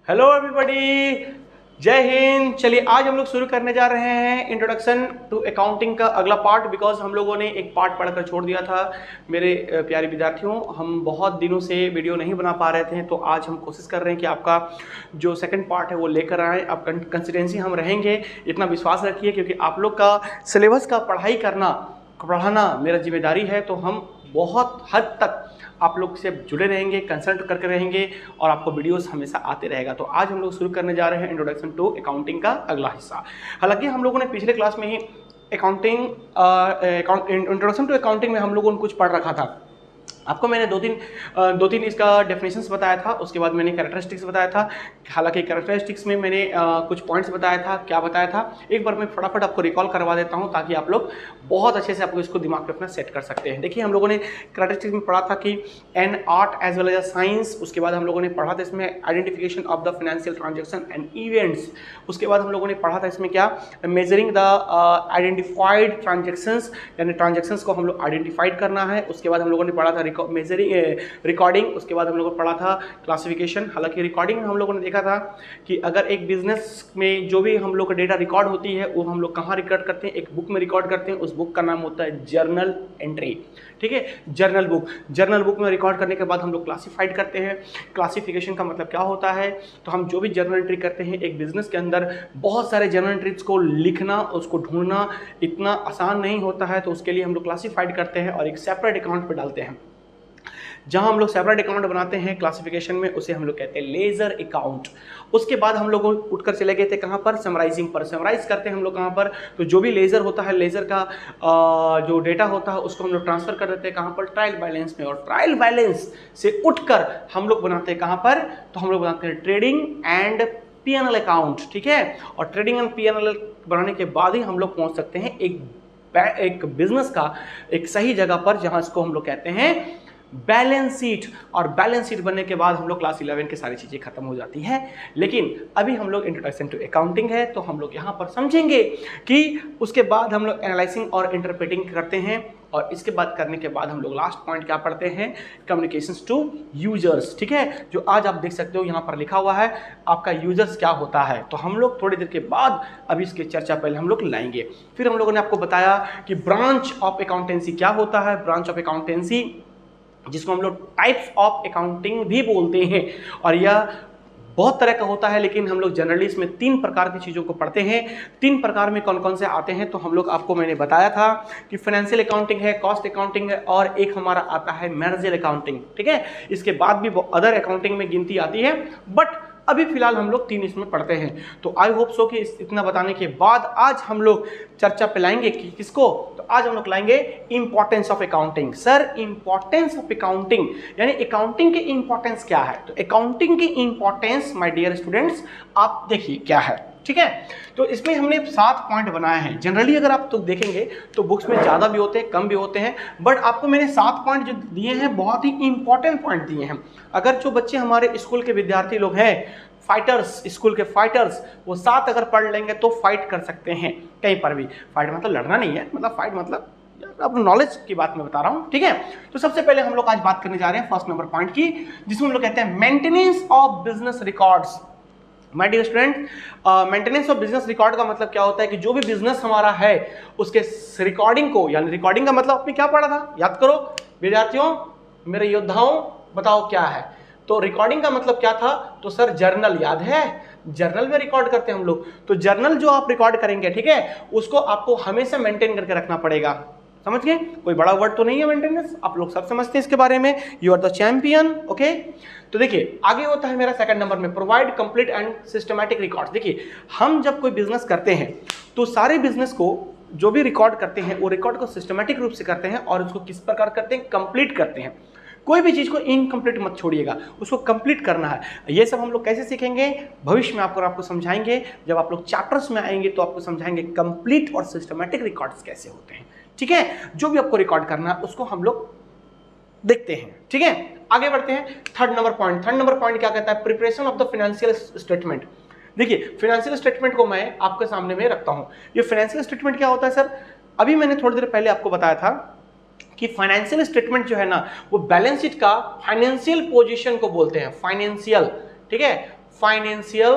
Hello everybody, जय हिंद। चलिए आज हम लोग शुरू करने जा रहे हैं इंट्रोडक्शन टू अकाउंटिंग का अगला पार्ट। बिकॉज हम लोगों ने एक पार्ट पढ़कर छोड़ दिया था। मेरे प्यारे विद्यार्थियों, हम बहुत दिनों से वीडियो नहीं बना पा रहे थे, तो आज हम कोशिश कर रहे हैं कि आपका जो सेकंड पार्ट है वो लेकर आएँ। आप कंसिस्टेंसी हम रहेंगे, इतना विश्वास रखिए, क्योंकि आप लोग का सिलेबस का पढ़ाना मेरा जिम्मेदारी है। तो हम बहुत हद तक आप लोग से जुड़े रहेंगे, कंसल्ट करके रहेंगे और आपको वीडियोस हमेशा आते रहेगा। तो आज हम लोग शुरू करने जा रहे हैं इंट्रोडक्शन टू अकाउंटिंग का अगला हिस्सा। हालांकि हम लोगों ने पिछले क्लास में ही इंट्रोडक्शन टू अकाउंटिंग में हम लोगों ने कुछ पढ़ रखा था। आपको मैंने दो तीन इसका डेफिनेशंस बताया था, उसके बाद मैंने कैरेक्टरिस्टिक्स बताया था। हालांकि कैरेक्टरिस्टिक्स में मैंने कुछ पॉइंट्स बताया था। क्या बताया था एक बार मैं फटाफट आपको रिकॉल करवा देता हूं, ताकि आप लोग बहुत अच्छे से आपको इसको दिमाग पे अपना सेट कर सकते हैं। देखिए, हम लोगों ने कैरेक्टरिस्टिक्स में पढ़ा था कि an art as well as science. उसके बाद हम लोगों ने पढ़ा था इसमें identification of the financial transaction and events. उसके बाद हम लोगों ने पढ़ा था इसमें क्या, मेजरिंग द आइडेंटिफाइड ट्रांजेक्शंस, यानी ट्रांजेक्शंस को हम लोग आइडेंटिफाइड करना है। उसके बाद हम लोगों ने पढ़ा था रिकॉर्डिंग। उसके बाद हम लोगों ने पढ़ा था क्लासिफिकेशन। हालांकि रिकॉर्डिंग में हम लोगों ने देखा था कि अगर एक बिजनेस में जो भी हम लोग का डेटा रिकॉर्ड होती है वो हम लोग कहाँ रिकॉर्ड करते हैं, एक बुक में रिकॉर्ड करते हैं। उस बुक का नाम होता है जर्नल एंट्री। ठीक है, जर्नल बुक में रिकॉर्ड करने के बाद हम लोग क्लासिफाइड करते हैं। क्लासिफिकेशन का मतलब क्या होता है, तो हम जो भी जर्नल एंट्री करते हैं, एक बिजनेस के अंदर बहुत सारे जर्नल एंट्रीज को लिखना, उसको ढूंढना इतना आसान नहीं होता है। तो उसके लिए हम लोग क्लासिफाइड करते हैं और एक सेपरेट अकाउंट पर डालते हैं। जहां हम लोग सेपरेट अकाउंट बनाते हैं क्लासिफिकेशन में, उसे हम लोग कहते हैं लेजर अकाउंट। उसके बाद हम लोग उठकर चले गए थे कहां पर, समराइजिंग पर। समराइज करते हैं हम लोग कहां पर, तो जो भी लेजर होता है, लेजर का जो डेटा होता है उसको हम लोग ट्रांसफर कर देते हैं कहां पर, ट्रायल बैलेंस में। और ट्रायल बैलेंस से उठकर हम लोग बनाते हैं कहां पर, तो हम लोग बनाते हैं ट्रेडिंग एंड P&L अकाउंट। ठीक है, और ट्रेडिंग एंड P&L बनाने के बाद ही हम लोग पहुंच सकते हैं एक बिजनेस का एक सही जगह पर, जहां इसको हम लोग कहते हैं बैलेंस शीट। और बैलेंस शीट बनने के बाद हम लोग क्लास 11 की सारी चीजें खत्म हो जाती है। लेकिन अभी हम लोग इंट्रोडक्शन टू अकाउंटिंग है, तो हम लोग यहाँ पर समझेंगे कि उसके बाद हम लोग एनालाइजिंग और इंटरप्रेटिंग करते हैं। और इसके बाद करने के बाद हम लोग लास्ट पॉइंट क्या पढ़ते हैं, कम्युनिकेशंस टू यूजर्स। ठीक है, जो आज आप देख सकते हो यहाँ पर लिखा हुआ है आपका यूजर्स क्या होता है। तो हम लोग थोड़ी देर के बाद अभी इसकी चर्चा पहले हम लोग लाएंगे। फिर हम लोगों ने आपको बताया कि ब्रांच ऑफ अकाउंटेंसी क्या होता है। ब्रांच ऑफ अकाउंटेंसी, जिसको हम लोग टाइप्स ऑफ अकाउंटिंग भी बोलते हैं, और यह बहुत तरह का होता है। लेकिन हम लोग जनरली इसमें 3 प्रकार की चीज़ों को पढ़ते हैं। 3 प्रकार में कौन कौन से आते हैं, तो हम लोग आपको मैंने बताया था कि फाइनेंशियल अकाउंटिंग है, कॉस्ट अकाउंटिंग है, और एक हमारा आता है मैनेजरियल अकाउंटिंग। ठीक है, इसके बाद भी अदर अकाउंटिंग में गिनती आती है, बट अभी फिलहाल हम लोग 3 इसमें पढ़ते हैं। तो आई होप सो कि इतना बताने के बाद आज हम लोग चर्चा पे लाएंगे कि किसको, तो आज हम लोग लाएंगे importance of accounting. Sir, importance of accounting यानी अकाउंटिंग की इंपॉर्टेंस क्या है। तो अकाउंटिंग की इंपॉर्टेंस माय डियर स्टूडेंट्स आप देखिए क्या है। ठीक है, तो इसमें हमने 7 पॉइंट बनाए हैं। जनरली अगर आप तो देखेंगे तो बुक्स में ज़्यादा भी होते हैं, कम भी होते हैं, बट आपको मैंने 7 पॉइंट जो दिए हैं बहुत ही इंपॉर्टेंट पॉइंट दिए हैं। अगर जो बच्चे हमारे स्कूल के विद्यार्थी लोग हैं, फाइटर्स, स्कूल के फाइटर्स, वो 7 अगर पढ़ लेंगे तो फाइट कर सकते हैं कहीं पर भी। फाइट मतलब लड़ना नहीं है, मतलब फाइट मतलब अपने नॉलेज की बात मैं बता रहा हूँ। ठीक है, तो सबसे पहले हम लोग आज बात करने जा रहे हैं फर्स्ट नंबर पॉइंट की, जिसमें हम लोग कहते हैं maintenance of business records. My dear student, maintenance of business record का मतलब क्या होता है कि जो भी बिजनेस हमारा है उसके रिकॉर्डिंग को, यानी रिकॉर्डिंग का मतलब आपने क्या पढ़ा था, याद करो विद्यार्थियों, मेरे योद्धाओं, बताओ क्या है। तो रिकॉर्डिंग का मतलब क्या था, तो सर जर्नल, याद है, जर्नल में रिकॉर्ड करते हैं हम लोग। तो जर्नल जो आप रिकॉर्ड करेंगे, ठीक है, उसको आपको हमेशा मेंटेन करके रखना पड़ेगा। समझ गए, कोई बड़ा वर्ड तो नहीं है मेंटेनेंस, आप लोग सब समझते हैं इसके बारे में, you are the champion. Okay, तो देखिए आगे होता है मेरा सेकंड नंबर में, provide complete and systematic records. देखिए, हम जब कोई बिजनेस करते हैं तो सारे बिजनेस को जो भी रिकॉर्ड करते हैं वो रिकॉर्ड को सिस्टमैटिक रूप से करते हैं, और उसको किस प्रकार करते हैं, कंप्लीट करते हैं। कोई भी चीज को इनकम्प्लीट मत छोड़िएगा, उसको कंप्लीट करना है। ये सब हम लोग कैसे सीखेंगे, भविष्य में आपको समझाएंगे। जब आप लोग चैप्टर्स में आएंगे तो आपको समझाएंगे कंप्लीट और सिस्टमैटिक रिकॉर्ड्स कैसे होते हैं। ठीक है, जो भी आपको रिकॉर्ड करना है उसको हम लोग देखते हैं। ठीक है, आगे बढ़ते हैं। थर्ड नंबर पॉइंट क्या कहता है, preparation of the financial statement. देखिए, फाइनेंशियल स्टेटमेंट को मैं आपके सामने में रखता हूं। ये फाइनेंशियल स्टेटमेंट क्या होता है सर, अभी मैंने थोड़ी देर पहले आपको बताया था कि फाइनेंशियल स्टेटमेंट जो है ना, वो बैलेंस शीट का फाइनेंशियल पोजीशन को बोलते हैं, फाइनेंशियल। ठीक है, फाइनेंशियल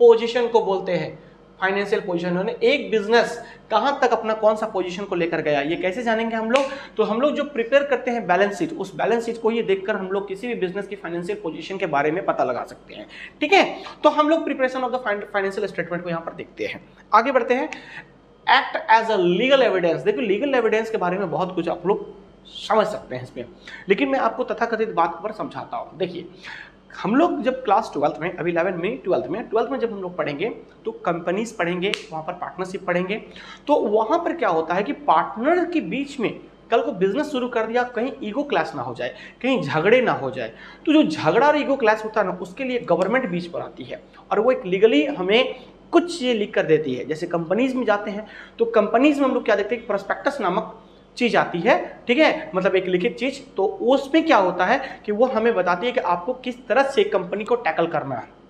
पोजीशन को बोलते हैं। फाइनेंशियल पोजीशन यानी एक बिजनेस कहां तक अपना कौन सा पोजीशन को लेकर गया, ये कैसे जानेंगे हम लोग? तो हम लोग जो प्रिपेयर करते हैं बैलेंस शीट, उस बैलेंस शीट को ये देखकर हम लोग किसी भी बिजनेस की फाइनेंशियल पोजीशन के बारे में पता लगा सकते हैं। ठीक है, तो हम लोग preparation of the financial statement को यहां पर देखते हैं। आगे बढ़ते हैं। Act as a legal evidence. देखो लीगल एविडेंस के बारे में बहुत कुछ आप लोग समझ सकते हैं इसमें, लेकिन मैं आपको तथाकथित बात पर समझाता हूं। देखिए हम लोग जब क्लास 12 में, अभी 11 में 12 में जब हम लोग पढ़ेंगे तो कंपनीज पढ़ेंगे, वहाँ पर पार्टनरशिप पढ़ेंगे। तो वहाँ पर क्या होता है कि पार्टनर के बीच में कल को बिजनेस शुरू कर दिया, कहीं ईगो क्लैश ना हो जाए, कहीं झगड़े ना हो जाए। तो जो झगड़ा और ईगो क्लैश होता है ना, उसके लिए गवर्नमेंट बीच पर आती है और वो एक लीगली हमें कुछ चीज़ें लिख कर देती है। जैसे कंपनीज में जाते हैं तो कंपनीज में हम लोग क्या देखते हैं, प्रोस्पेक्टस नामक चीज आती है। ठीक है, मतलब एक लिखित चीज। तो उसमें क्या होता है कि वो हमें बताती है कि आपको किस तरह से कंपनी को टैकल करना है।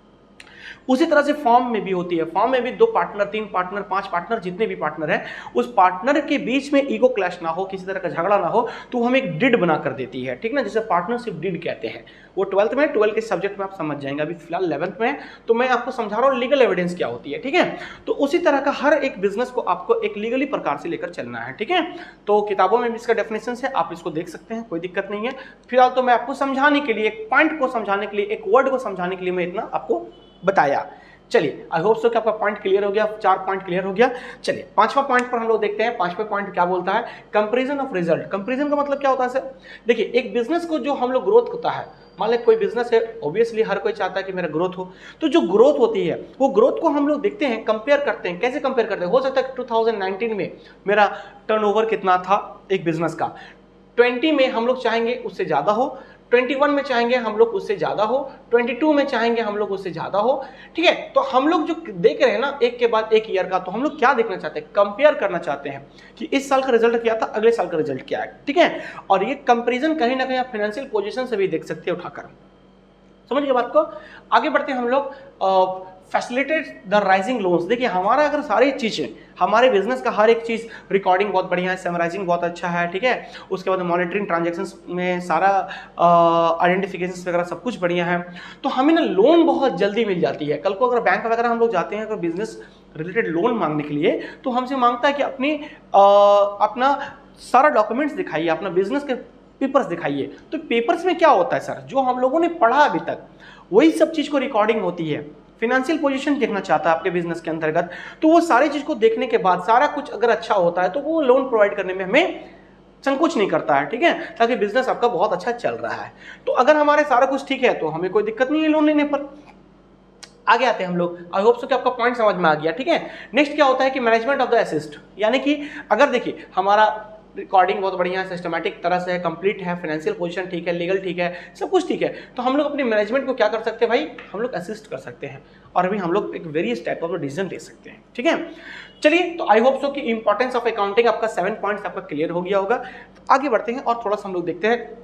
उसी तरह से फॉर्म में भी होती है। फॉर्म में भी 2 पार्टनर, 3 पार्टनर, 5 पार्टनर, जितने भी पार्टनर हैं, उस पार्टनर के बीच में ईगो क्लैश ना हो, किसी तरह का झगड़ा ना हो, तो हमें एक डिड बना कर देती है। ठीक ना, जिसे पार्टनरशिप डिड कहते हैं। वो 12th में, 12 के सब्जेक्ट में आप समझ जाएंगे। अभी फिलहाल 11th में, तो मैं आपको समझा रहा हूँ लीगल एविडेंस क्या होती है। ठीक है, तो उसी तरह का हर एक बिजनेस को आपको एक लीगली प्रकार से लेकर चलना है। ठीक है, तो किताबों में भी इसका डेफिनेशन है, आप इसको देख सकते हैं, कोई दिक्कत नहीं है। फिलहाल तो मैं आपको समझाने के लिए, एक पॉइंट को समझाने के लिए, एक वर्ड को समझाने के लिए मैं इतना आपको बताया। चलिए, आई होप सो कि आपका पॉइंट क्लियर हो गया, 4 पॉइंट क्लियर हो गया। चलिए 5वां पॉइंट पर हम लोग देखते हैं। 5वां पॉइंट क्या बोलता है? Comparison of result. कंपैरिजन का मतलब क्या होता है सर? देखिए एक बिजनेस को जो हम लोग ग्रोथ होता है, मान लें कोई बिजनेस है, ऑब्वियसली हर कोई चाहता है कि मेरा ग्रोथ हो। तो जो ग्रोथ होती है वो ग्रोथ को हम लोग देखते हैं, कंपेयर करते हैं। कैसे कंपेयर करते हैं? हो सकता है 2019 में मेरा टर्नओवर कितना था एक बिजनेस का, 20 में हम लोग चाहेंगे उससे ज्यादा हो, 21 में चाहेंगे हम लोग उससे ज्यादा हो, 22 में चाहेंगे हम लोग उससे ज्यादा हो। ठीक है, तो हम लोग जो देख रहे हैं ना एक के बाद एक ईयर का, तो हम लोग क्या देखना चाहते हैं? कंपेयर करना चाहते हैं कि इस साल का रिजल्ट क्या था, अगले साल का रिजल्ट क्या है। ठीक है, और ये कंपैरिजन कहीं ना कहीं आप फाइनेंशियल पोजीशन से भी देख सकते हैं उठाकर। समझ गए बात को? आगे बढ़ते हैं हम लोग। Facilitate the rising loans. देखिए हमारा अगर सारी चीजें, हमारे बिजनेस का हर एक चीज, रिकॉर्डिंग बहुत बढ़िया है, समराइजिंग बहुत अच्छा है। ठीक है, उसके बाद मॉनिटरिंग, ट्रांजैक्शंस में सारा आइडेंटिफिकेशन वगैरह सब कुछ बढ़िया है। तो हमें ना लोन बहुत जल्दी मिल जाती है। कल को अगर बैंक वगैरह हम लोग जाते हैं अगर बिजनेस रिलेटेड लोन मांगने के लिए, तो हमसे मांगता है कि अपना सारा डॉक्यूमेंट्स दिखाइए, अपना बिजनेस के पेपर्स दिखाइए। तो पेपर्स में क्या होता है सर? जो हम लोगों ने पढ़ा अभी तक वही सब चीज को रिकॉर्डिंग होती है। फाइनेंशियल पोजीशन देखना चाहता है आपके बिजनेस के अंतर्गत, तो वो सारी चीज को देखने के बाद सारा कुछ अगर अच्छा होता है तो वो लोन प्रोवाइड करने में हमें संकोच नहीं करता है। ठीक है, ताकि बिजनेस आपका बहुत अच्छा चल रहा है। तो अगर हमारे सारा कुछ ठीक है तो हमें कोई दिक्कत नहीं है लोन लेने पर। आगे आते हैं हम लोग। आई होप सो कि आपका पॉइंट समझ में आ गया। ठीक है, नेक्स्ट क्या होता है कि मैनेजमेंट ऑफ द असिस्ट, यानी कि अगर देखिए हमारा रिकॉर्डिंग बहुत बढ़िया है, सिस्टमैटिक तरह से है, कंप्लीट है, फाइनेंशियल पोजीशन ठीक है, लीगल ठीक है, सब कुछ ठीक है, तो हम लोग अपनी मैनेजमेंट को क्या कर सकते हैं भाई? हम लोग असिस्ट कर सकते हैं और अभी हम लोग एक वेरियस टाइप ऑफ डिसीजन ले सकते हैं। ठीक है, चलिए तो आई होप सो कि इंपॉर्टेंस ऑफ अकाउंटिंग आपका 7 पॉइंट्स आपका क्लियर हो गया होगा। तो आगे बढ़ते हैं और थोड़ा सा हम लोग देखते हैं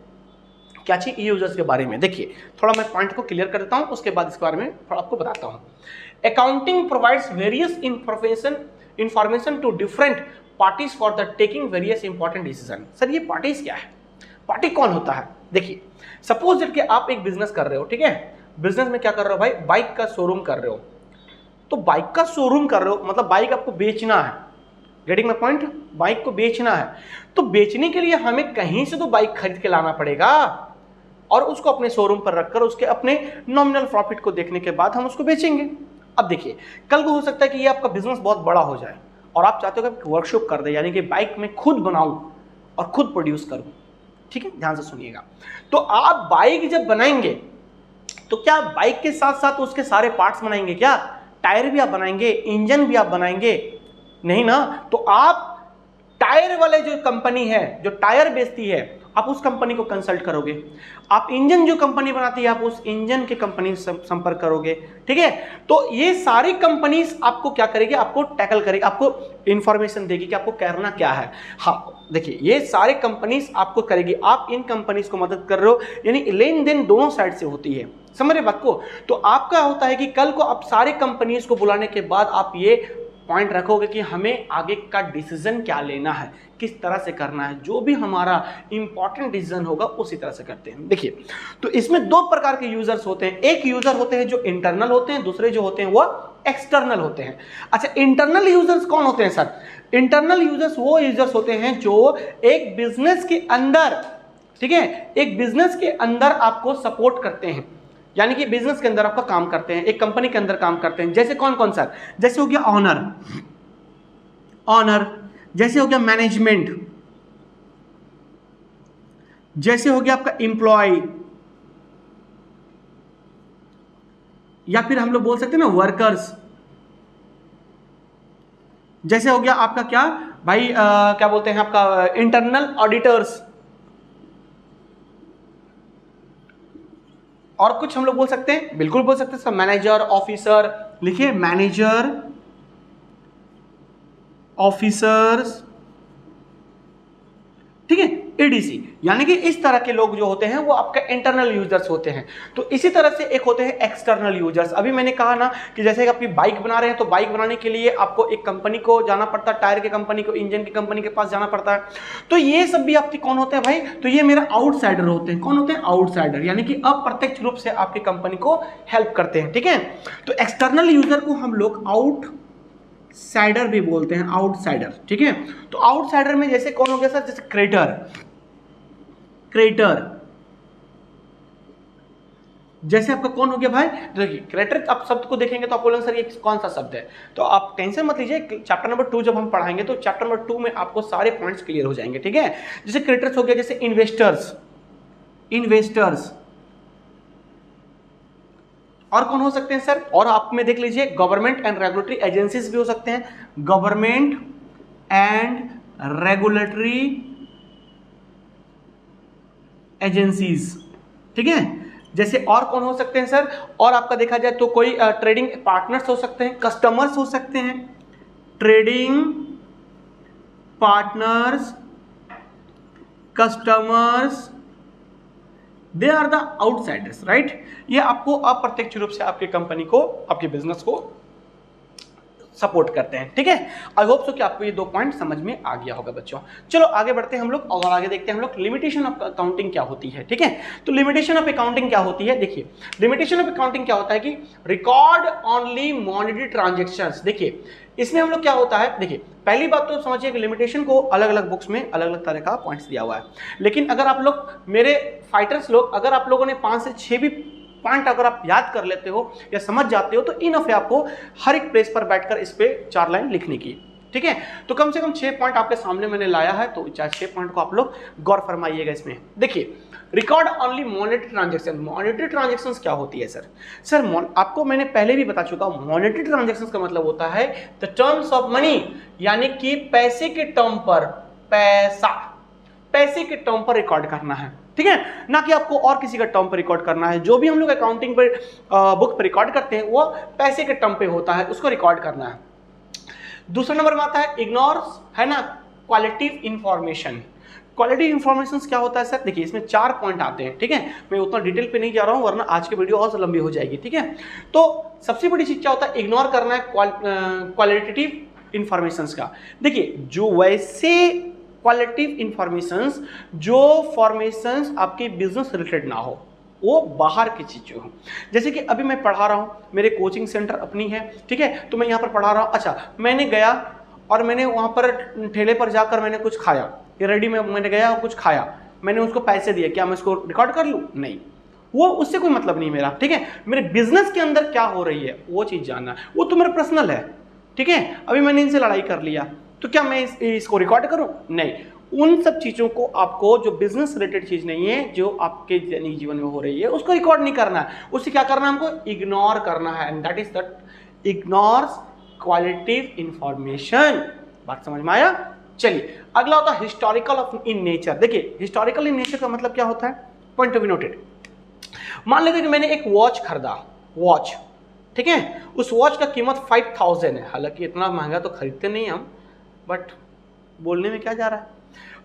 क्या चाहिए यूजर्स के बारे में। देखिए थोड़ा मैं पॉइंट को क्लियर कर देता हूं, उसके बाद इसके बारे में थोड़ा आपको बताता हूं। Accounting provides various information to different parties for the taking various important decision. Sir ये पार्टीज क्या है? पार्टी कौन होता है? देखिए सपोज दैट कि आप एक बिजनेस कर रहे हो। ठीक है, बिजनेस में क्या कर रहे हो भाई? बाइक का शोरूम कर रहे हो। तो बाइक का शोरूम कर रहे हो मतलब बाइक आपको बेचना है। Getting my point? बाइक को बेचना है, तो बेचने के लिए हमें कहीं से तो बाइक खरीद के लाना पड़ेगा और उसको अपने शोरूम पर रखकर उसके अपने नॉमिनल प्रॉफिट को देखने के बाद हम उसको बेचेंगे। अब देखिए कल को हो सकता है कि ये आपका बिजनेस बहुत बड़ा हो जाए और आप चाहते हो कि वर्कशॉप कर दे, यानी कि बाइक में खुद बनाऊं और खुद प्रोड्यूस करूं। ठीक है, ध्यान से सुनिएगा। तो आप बाइक जब बनाएंगे तो क्या बाइक के साथ साथ उसके सारे पार्ट्स बनाएंगे? क्या टायर भी आप बनाएंगे, इंजन भी आप बनाएंगे? नहीं ना। तो आप टायर वाले जो कंपनी है, जो टायर बेचती है, आप उस कंपनी को कंसल्ट करोगे। आप इंजन जो कंपनी बनाती है, आप उस इंजन के कंपनी से संपर्क करोगे। ठीक है, तो ये सारी कंपनीज आपको क्या करेगी? आपको टैकल करेगी, आपको इंफॉर्मेशन देगी कि आपको करना क्या है। हाँ देखिए ये सारे कंपनीज आपको करेगी, आप इन कंपनीज को मदद कर रहे हो, यानी लेन देन दोनों साइड से होती है। समझ रहे बात को? तो आपका होता है कि कल को आप सारे कंपनीज को बुलाने के बाद आप ये पॉइंट रखोगे कि हमें आगे का डिसीजन क्या लेना है, किस तरह से करना है, जो भी हमारा इंपॉर्टेंट डिसीजन होगा उसी तरह से करते हैं। देखिए, तो इसमें दो प्रकार के यूजर्स होते हैं। एक यूजर होते हैं जो इंटरनल होते हैं, दूसरे जो होते हैं वो एक्सटर्नल होते हैं। अच्छा, इंटरनल यूजर्स कौन होते हैं सर? इंटरनल यूजर्स वो यूजर्स होते हैं जो एक बिजनेस के अंदर, ठीक है, एक बिजनेस के अंदर आपको सपोर्ट करते हैं, यानी कि बिजनेस के अंदर आपका काम करते हैं, एक कंपनी के अंदर काम करते हैं। जैसे कौन कौन सर? जैसे हो गया ऑनर, जैसे हो गया मैनेजमेंट, जैसे हो गया आपका एम्प्लॉय, या फिर हम लोग बोल सकते हैं ना वर्कर्स। जैसे हो गया आपका क्या भाई, क्या बोलते हैं आपका इंटरनल ऑडिटर्स, और कुछ हम लोग बोल सकते हैं, बिल्कुल बोल सकते हैं सर, मैनेजर, ऑफिसर। लिखिए मैनेजर, ऑफिसर्स, ठीक है, एडीसी, यानी कि इस तरह के लोग जो होते हैं वो आपका इंटरनल यूजर्स होते हैं। तो इसी तरह से एक होते हैं एक्सटर्नल यूजर्स। अभी मैंने कहा ना कि जैसे कि आपकी बाइक बना रहे हैं, तो बाइक बनाने के लिए आपको एक कंपनी को जाना पड़ता है, टायर की कंपनी को, इंजन की कंपनी के पास जाना पड़ता है। तो ये सब भी आपके कौन होते हैं भाई? तो ये मेरा आउटसाइडर होते हैं। कौन होते हैं? आउटसाइडर, यानी कि अप्रत्यक्ष रूप से आपकी कंपनी को हेल्प करते हैं, ठीक है। तो एक्सटर्नल यूजर को हम लोग आउटसाइडर भी बोलते हैं, आउटसाइडर, ठीक है। तो आउटसाइडर में जैसे कौन हो गया सर? जैसे क्रेडिटर, जैसे आपका कौन हो गया भाई? देखिए क्रेडिटर, आप शब्द को देखेंगे तो आप बोलेंगे सर ये कौन सा शब्द है, तो आप टेंशन मत लीजिए, चैप्टर नंबर 2 जब हम पढ़ाएंगे तो चैप्टर नंबर 2 में आपको सारे पॉइंट्स क्लियर हो जाएंगे, ठीक है। जैसे क्रेडिटर्स हो गया, जैसे इन्वेस्टर्स, और कौन हो सकते हैं सर? और आप में देख लीजिए गवर्नमेंट एंड रेगुलेटरी एजेंसीज भी हो सकते हैं, गवर्नमेंट एंड रेगुलेटरी एजेंसीज, ठीक है। जैसे और कौन हो सकते हैं सर? और आपका देखा जाए तो कोई ट्रेडिंग पार्टनर्स हो सकते हैं, कस्टमर्स हो सकते हैं, trading partners, customers, they are the outsiders, right. ये आपको अप्रत्यक्ष रूप से आपकी कंपनी को, आपके बिजनेस को सपोर्ट करते हैं, ठीक है। आई होप सो कि आपको ये 2 पॉइंट समझ में आ गया होगा बच्चों। चलो आगे बढ़ते हैं हम लोग, और आगे देखते हैं हम लोग लिमिटेशन ऑफ अकाउंटिंग क्या होती है, ठीक है। तो लिमिटेशन ऑफ अकाउंटिंग क्या होती है? देखिए लिमिटेशन ऑफ अकाउंटिंग क्या होता है कि रिकॉर्ड ओनली मॉनेटरी ट्रांजैक्शंस। देखिए इसमें हम लोग क्या होता है, देखिए पहली बात तो समझिए कि लिमिटेशन को अलग अलग बुक्स में अलग अलग तरह का पॉइंट्स दिया हुआ है, लेकिन अगर आप लोग मेरे फाइटर्स लोग, अगर आप लोगों ने 5 से 6 भी पॉइंट अगर आप याद कर लेते हो या समझ जाते हो तो इनफ है आपको हर एक प्लेस पर बैठकर इस पे 4 लाइन लिखने की, ठीक है। तो कम से कम 6 पॉइंट आपके सामने मैंने लाया है, तो 6 पॉइंट को आप लोग गौर फरमाइएगा इसमें। देखिए record only monetary transaction. Monetary transactions क्या होती है सर? आपको मैंने पहले भी बता चुका हूं, मॉनेटरी ट्रांजैक्शंस का मतलब होता है द टर्म्स ऑफ मनी, यानी कि पैसे के टर्म पर, पैसे के टर्म पर रिकॉर्ड करना है, ठीक है, ना कि आपको और किसी का टर्म पर रिकॉर्ड करना है। जो भी हम लोग अकाउंटिंग पर बुक पर रिकॉर्ड करते हैं वो पैसे के टर्म पे होता है, उसको रिकॉर्ड करना है। दूसरा नंबर में आता है इग्नोर्स, है ना, क्वालिटिव इंफॉर्मेशन। क्वालिटी इंफॉर्मेशन क्या होता है सर? देखिए इसमें 4 पॉइंट आते हैं, ठीक है। मैं उतना डिटेल पे नहीं जा रहा हूं वरना आज की वीडियो और लंबी हो जाएगी, ठीक है। तो सबसे बड़ी चीज क्या होता है? इग्नोर करना है क्वालिटेटिव इंफॉर्मेशंस का। देखिए जो वैसे क्वालिटेटिव इंफॉर्मेशंस, जो फॉर्मेशंस आपके बिजनेस रिलेटेड ना हो, वो बाहर की चीजें हो। जैसे कि अभी मैं पढ़ा रहा हूँ, मेरे कोचिंग सेंटर अपनी है, ठीक है, तो मैं यहाँ पर पढ़ा रहा हूँ। अच्छा मैंने गया और मैंने वहाँ पर ठेले पर जाकर मैंने कुछ खाया, ये रेडी में मैंने गया और कुछ खाया, मैंने उसको पैसे दिए, क्या मैं उसको रिकॉर्ड कर लूँ? नहीं, वो उससे कोई मतलब नहीं मेरा, ठीक है। मेरे बिजनेस के अंदर क्या हो रही है वो चीज़ जानना, वो तो मेरा पर्सनल है, ठीक है। अभी मैंने इनसे लड़ाई कर लिया तो क्या मैं इसको रिकॉर्ड करूँ? नहीं। उन सब चीज़ों को आपको, जो बिजनेस रिलेटेड चीज़ नहीं है, जो आपके दैनिक जीवन में हो रही है, उसको रिकॉर्ड नहीं करना है, उससे क्या करना है हमको? इग्नोर करना है, and that is that ignores qualitative information. बात समझ में आया? चलिए अगला होता है हिस्टोरिकल ऑफ इन नेचर। देखिए हिस्टोरिकल इन नेचर का मतलब क्या होता है? Point to be noted. मान लेते कि मैंने एक वॉच खरीदा, वॉच, ठीक है, उस वॉच का कीमत 5000 है, हालांकि इतना महंगा तो खरीदते नहीं हम, बट बोलने में क्या जा रहा है,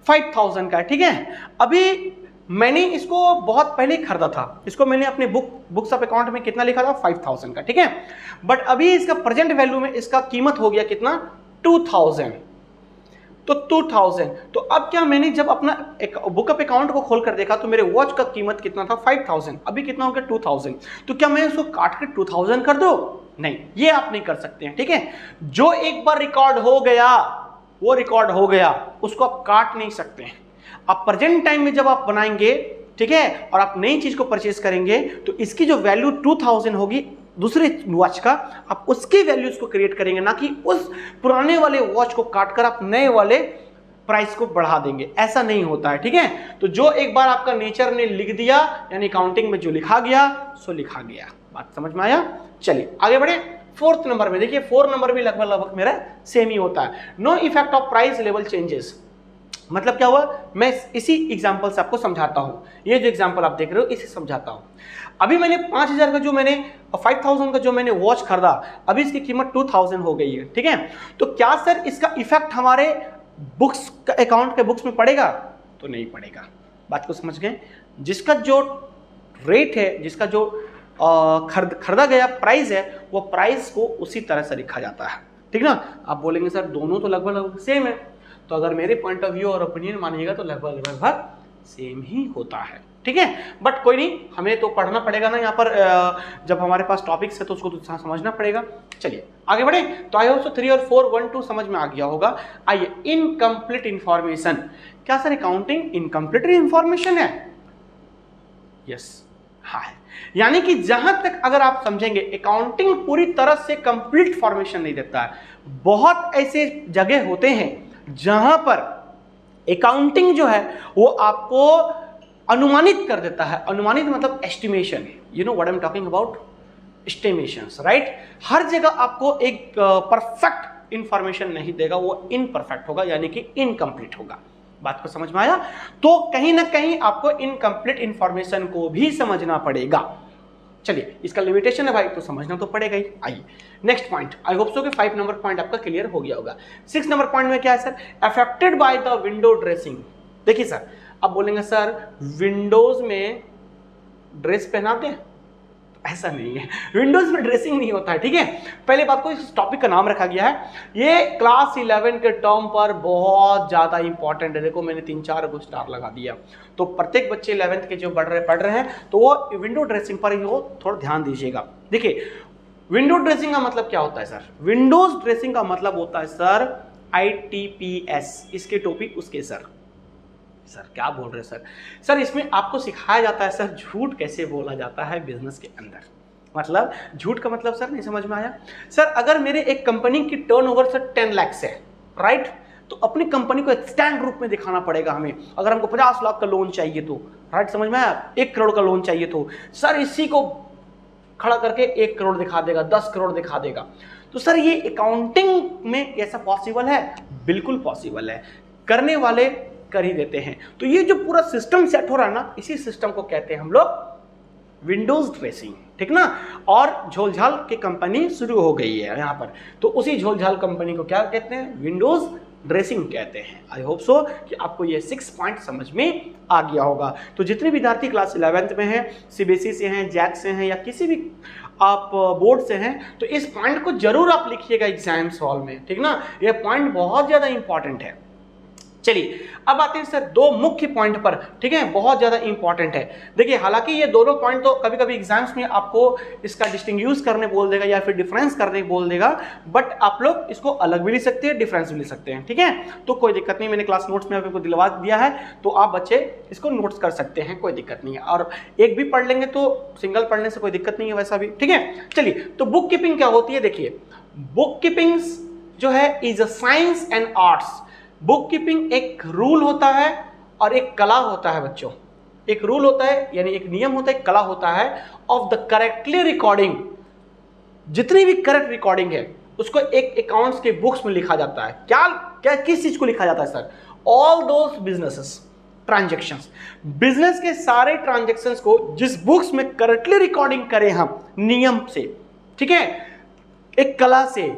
5000 का है, ठीक है। अभी मैंने इसको बहुत पहले खरीदा था, इसको मैंने अपने बुक्स ऑफ अकाउंट में कितना लिखा था 5000 का, ठीक है। बट अभी इसका प्रेजेंट वैल्यू में इसका कीमत हो गया कितना 2000, तो 2000। तो अब क्या, मैंने जब अपना एक बुक ऑफ अकाउंट को खोल कर देखा तो मेरे वॉच का कीमत कितना था 5000, अभी कितना हो गया 2000। तो क्या मैं इसको काट के 2000 कर दो? नहीं, ये आप नहीं कर सकते हैं, ठीक है। जो एक बार रिकॉर्ड हो गया वो रिकॉर्ड हो गया, उसको आप काट नहीं सकते हैं। आप प्रेजेंट टाइम में जब आप बनाएंगे, ठीक है, और आप नई चीज को परचेज करेंगे तो इसकी जो वैल्यू 2000 होगी दूसरे वॉच का, आप उसके वैल्यूज को क्रिएट करेंगे, ना कि उस पुराने वाले वॉच को काटकर आप नए वाले प्राइस को बढ़ा देंगे। ऐसा नहीं होता है, ठीक है। तो जो एक बार आपका नेचर ने लिख दिया, यानी अकाउंटिंग में जो लिखा गया सो लिखा गया। बात समझ में आया? चलिए आगे बढ़े। 4th नंबर में देखिए, 4 नंबर भी लगभग मेरा सेम ही होता है। No effect of price level changes. मतलब क्या हुआ, मैं इसी एग्जांपल से आपको समझाता हूं। ये जो एग्जांपल आप देख रहे हो इसे समझाता हूं। अभी मैंने 5000 का जो मैंने 5000 का जो मैंने वॉच खरीदा, अभी इसकी कीमत 2000 हो गई है, ठीक है। तो क्या सर इसका इफेक्ट हमारे बुक्स अकाउंट के बुक्स में पड़ेगा? तो नहीं पड़ेगा। बात को समझ गए? जिसका जो रेट है, जिसका जो खरीदा गया प्राइस है, वो प्राइस को उसी तरह से लिखा जाता है, ठीक ना। आप बोलेंगे सर दोनों तो लगभग सेम है, तो अगर मेरे पॉइंट ऑफ व्यू और ओपिनियन मानिएगा तो लगभग सेम ही होता है, ठीक है। बट कोई नहीं, हमें तो पढ़ना पड़ेगा ना यहाँ पर, जब हमारे पास टॉपिक्स है तो उसको तो समझना पड़ेगा। चलिए आगे बढ़े। तो आई होप सो 3 और 4 1 2 समझ में आ गया होगा। आइए, इनकम्प्लीट इंफॉर्मेशन। क्या सर अकाउंटिंग इनकम्प्लीट इंफॉर्मेशन है? यस, हाँ है। यानी कि जहां तक अगर आप समझेंगे, अकाउंटिंग पूरी तरह से कंप्लीट फॉर्मेशन नहीं देता है। बहुत ऐसे जगह होते हैं जहां पर अकाउंटिंग जो है वो आपको अनुमानित कर देता है। अनुमानित मतलब estimation, you know what I am talking about, estimations, right. हर जगह आपको एक परफेक्ट इंफॉर्मेशन नहीं देगा, वो इनपरफेक्ट होगा, यानी कि इनकम्प्लीट होगा। बात को समझ में आया? तो कहीं ना कहीं आपको इनकम्प्लीट इंफॉर्मेशन को भी समझना पड़ेगा। चलिए, इसका लिमिटेशन है भाई, तो समझना तो पड़ेगा ही। आइए नेक्स्ट पॉइंट। आई होप सो कि 5 नंबर पॉइंट आपका क्लियर हो गया होगा। 6 नंबर पॉइंट में क्या है sir? Affected by the window dressing. देखिए सर, आप बोलेंगे सर विंडोज में ड्रेस पहनाते हैं? ऐसा नहीं है, विंडोज में ड्रेसिंग नहीं होता है, ठीक है। पहले बात को, इस टॉपिक का नाम रखा गया है, ये क्लास 11 के टर्म पर बहुत ज्यादा इंपॉर्टेंट है। देखो मैंने 3-4 को स्टार लगा दिया, तो प्रत्येक बच्चे 11th के जो पढ़ रहे हैं तो वो विंडो ड्रेसिंग पर ही वो थोड़ा ध्यान दीजिएगा। देखिए, विंडो ड्रेसिंग का मतलब क्या होता है सर? विंडोज ड्रेसिंग का मतलब होता है सर ITPS, इसके टोपी उसके सर। सर क्या बोल रहे हैं सर? सर इसमें आपको सिखाया जाता है सर झूठ कैसे बोला जाता है बिजनेस के अंदर। मतलब झूठ का मतलब सर नहीं समझ में आया? सर अगर मेरे एक कंपनी की टर्नओवर सर 10 लाख है, राइट, तो अपनी कंपनी को एक स्टैंड रूप में दिखाना पड़ेगा हमें। अगर हमको 50 लाख का लोन चाहिए तो, राइट, समझ में आया? 1 करोड़ का लोन चाहिए तो सर इसी को खड़ा करके 1 करोड़ दिखा देगा, 10 करोड़ दिखा देगा। तो सर ये अकाउंटिंग में ऐसा पॉसिबल है? बिल्कुल पॉसिबल है, करने वाले कर ही देते हैं। तो ये जो पूरा सिस्टम सेट हो रहा है ना, इसी सिस्टम को कहते हैं हम लोग विंडोज ड्रेसिंग, ठीक ना। और झोलझाल की कंपनी शुरू हो गई है यहाँ पर, तो उसी झोलझाल कंपनी को क्या कहते हैं? विंडोज ड्रेसिंग कहते हैं। आई होप सो कि आपको ये 6 पॉइंट समझ में आ गया होगा। तो जितने विद्यार्थी क्लास 11th में हैं, CBSE से हैं, जैक से हैं, या किसी भी आप बोर्ड से हैं, तो इस पॉइंट को जरूर आप लिखिएगा एग्जाम्स हॉल में, ठीक ना। ये पॉइंट बहुत ज्यादा इंपॉर्टेंट है। चलिए अब आते हैं सर 2 मुख्य पॉइंट पर, ठीक है, बहुत ज्यादा इंपॉर्टेंट है। देखिए हालांकि ये दोनों पॉइंट तो कभी कभी एग्जाम्स में आपको इसका डिस्टिंग्विश करने बोल देगा या फिर डिफरेंस करने बोल देगा, बट आप लोग इसको अलग भी लिख सकते हैं, डिफरेंस भी लिख सकते हैं, ठीक है। तो कोई दिक्कत नहीं, मैंने क्लास नोट्स में आपको दिलवा दिया है, तो आप बच्चे इसको नोट्स कर सकते हैं, कोई दिक्कत नहीं है। और एक भी पढ़ लेंगे तो सिंगल पढ़ने से कोई दिक्कत नहीं है वैसा भी, ठीक है। चलिए, तो बुक कीपिंग क्या होती है? देखिए, बुक कीपिंग जो है is a science and arts. Book keeping एक रूल होता है और एक कला होता है बच्चों। एक रूल होता है यानी एक नियम होता है, एक कला होता है ऑफ द करेक्टली रिकॉर्डिंग। जितनी भी करेक्ट रिकॉर्डिंग है उसको एक अकाउंट्स के बुक्स में लिखा जाता है। क्या किस चीज को लिखा जाता है sir? All those businesses transactions, business के सारे ट्रांजैक्शंस को जिस बुक्स में करेक्टली रिकॉर्डिंग करें हम नियम से, ठीक है, एक कला से,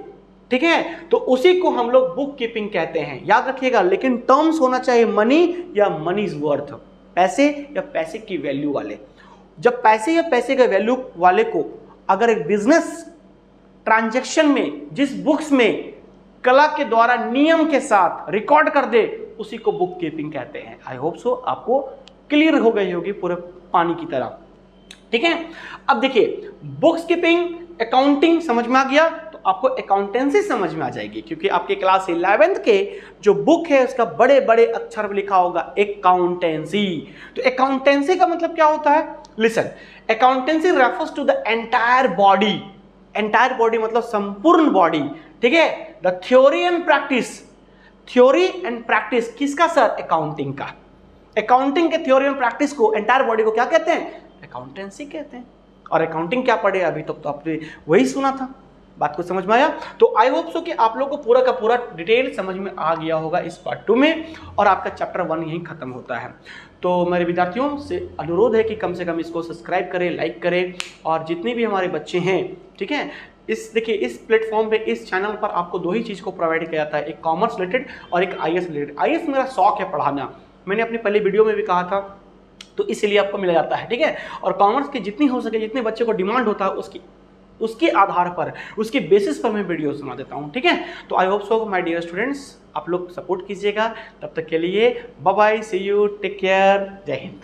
ठीक है, तो उसी को हम लोग बुक कीपिंग कहते हैं। याद रखिएगा, लेकिन टर्म्स होना चाहिए मनी या मनीज वर्थ। पैसे या पैसे की वैल्यू वाले। जब पैसे या पैसे के वैल्यू वाले को अगर एक बिजनेस ट्रांजैक्शन में जिस बुक्स में कला के द्वारा नियम के साथ रिकॉर्ड कर दे, उसी को बुक कीपिंग कहते हैं। आई होप सो आपको क्लियर हो गई होगी पूरे पानी की तरह, ठीक है। अब देखिए, बुक्स कीपिंग, अकाउंटिंग समझ में आ गया तो आपको अकाउंटेंसी समझ में आ जाएगी, क्योंकि आपके क्लास 11th के जो बुक है उसका बड़े बड़े अक्षर में लिखा होगा अकाउंटेंसी। तो अकाउंटेंसी का मतलब क्या होता है? Listen, accountancy refers to the entire body. Entire body मतलब संपूर्ण बॉडी, ठीक है। The theory and practice, theory and practice किसका सर? अकाउंटिंग का। अकाउंटिंग के थ्योरी एंड प्रैक्टिस को, एंटायर बॉडी को क्या कहते हैं? अकाउंटेंसी कहते हैं। और अकाउंटिंग क्या पढ़े अभी तक तो आपने वही सुना था। बात को समझ में आया? तो आई होप सो कि आप लोग को पूरा का पूरा डिटेल समझ में आ गया होगा इस पार्ट 2 में, और आपका चैप्टर 1 यहीं खत्म होता है। तो मेरे विद्यार्थियों से अनुरोध है कि कम से कम इसको सब्सक्राइब करें, लाइक करें, और जितने भी हमारे बच्चे हैं, ठीक है, देखिए इस प्लेटफॉर्म पे, इस चैनल पर आपको 2 ही चीज़ को प्रोवाइड किया जाता है, एक कॉमर्स रिलेटेड और एक IAS रिलेटेड। IAS मेरा शौक है पढ़ाना, मैंने अपनी पहले वीडियो में भी कहा था, तो इसीलिए आपको मिल जाता है, ठीक है। और कॉमर्स की जितनी हो सके, जितने बच्चे को डिमांड होता है उसके आधार पर, उसके बेसिस पर मैं वीडियो सुना देता हूँ, ठीक है। तो I hope so my dear students, आप लोग सपोर्ट कीजिएगा। तब तक के लिए bye bye, see you, take care, जय हिंद।